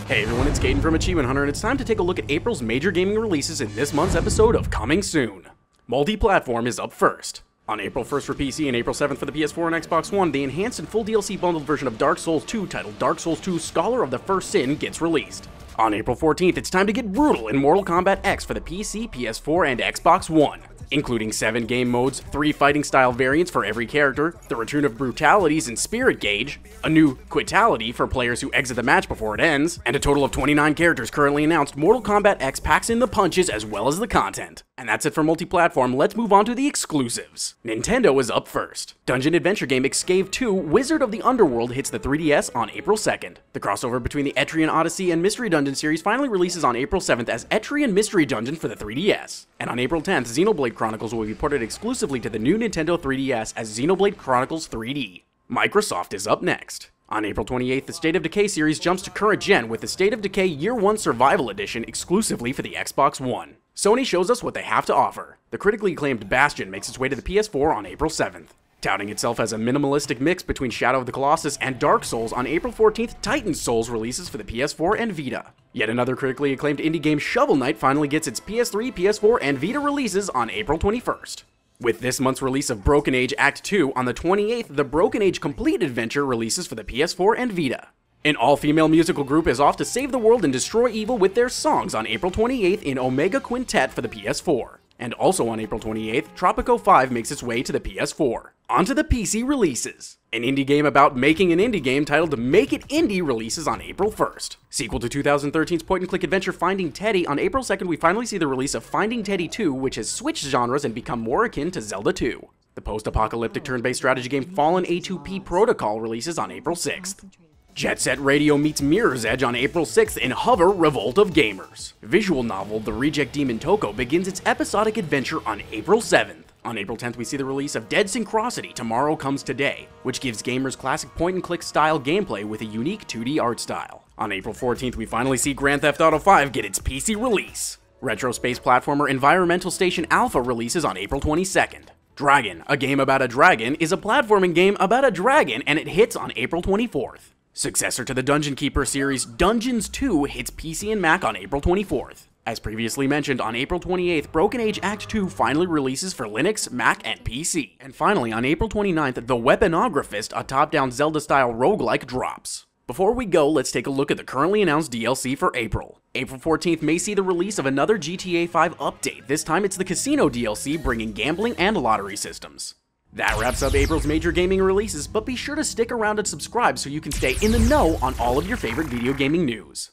Hey everyone, it's Kdin from Achievement Hunter, and it's time to take a look at April's major gaming releases in this month's episode of Coming Soon. Multi-platform is up first. On April 1st for PC and April 7th for the PS4 and Xbox One, the enhanced and full DLC bundled version of Dark Souls 2 titled Dark Souls 2 Scholar of the First Sin gets released. On April 14th, it's time to get brutal in Mortal Kombat X for the PC, PS4, and Xbox One, including 7 game modes, 3 fighting style variants for every character, the return of brutalities and spirit gauge, a new quitality for players who exit the match before it ends, and a total of 29 characters currently announced. Mortal Kombat X packs in the punches as well as the content. And that's it for multi-platform. Let's move on to the exclusives. Nintendo is up first. Dungeon adventure game Escape 2 Wizard of the Underworld hits the 3DS on April 2nd. The crossover between the Etrian Odyssey and Mystery Dungeon series finally releases on April 7th as Etrian Mystery Dungeon for the 3DS. And on April 10th, Xenoblade Chronicles will be ported exclusively to the new Nintendo 3DS as Xenoblade Chronicles 3D. Microsoft is up next. On April 28th, the State of Decay series jumps to current gen with the State of Decay Year 1 Survival Edition exclusively for the Xbox One. Sony shows us what they have to offer. The critically acclaimed Bastion makes its way to the PS4 on April 7th. Touting itself as a minimalistic mix between Shadow of the Colossus and Dark Souls, on April 14th, Titan Souls releases for the PS4 and Vita. Yet another critically acclaimed indie game, Shovel Knight, finally gets its PS3, PS4, and Vita releases on April 21st. With this month's release of Broken Age Act 2, on the 28th, the Broken Age Complete Adventure releases for the PS4 and Vita. An all-female musical group is off to save the world and destroy evil with their songs on April 28th in Omega Quintet for the PS4. And also on April 28th, Tropico 5 makes its way to the PS4. On to the PC releases. An indie game about making an indie game titled Make It Indie releases on April 1st. Sequel to 2013's point-and-click adventure Finding Teddy, on April 2nd we finally see the release of Finding Teddy 2, which has switched genres and become more akin to Zelda 2. The post-apocalyptic turn-based strategy game Fallen A2P Protocol releases on April 6th. Jet Set Radio meets Mirror's Edge on April 6th in Hover Revolt of Gamers. Visual novel The Reject Demon Toko begins its episodic adventure on April 7th. On April 10th we see the release of Dead Syncrosity Tomorrow Comes Today, which gives gamers classic point-and-click style gameplay with a unique 2D art style. On April 14th we finally see Grand Theft Auto 5 get its PC release. Retro space platformer Environmental Station Alpha releases on April 22nd. Dragon, a game about a dragon, is a platforming game about a dragon, and it hits on April 24th. Successor to the Dungeon Keeper series, Dungeons 2 hits PC and Mac on April 24th. As previously mentioned, on April 28th, Broken Age Act 2 finally releases for Linux, Mac, and PC. And finally, on April 29th, The Weaponographist, a top-down Zelda-style roguelike, drops. Before we go, let's take a look at the currently announced DLC for April. April 14th may see the release of another GTA 5 update. This time it's the Casino DLC, bringing gambling and lottery systems. That wraps up April's major gaming releases, but be sure to stick around and subscribe so you can stay in the know on all of your favorite video gaming news.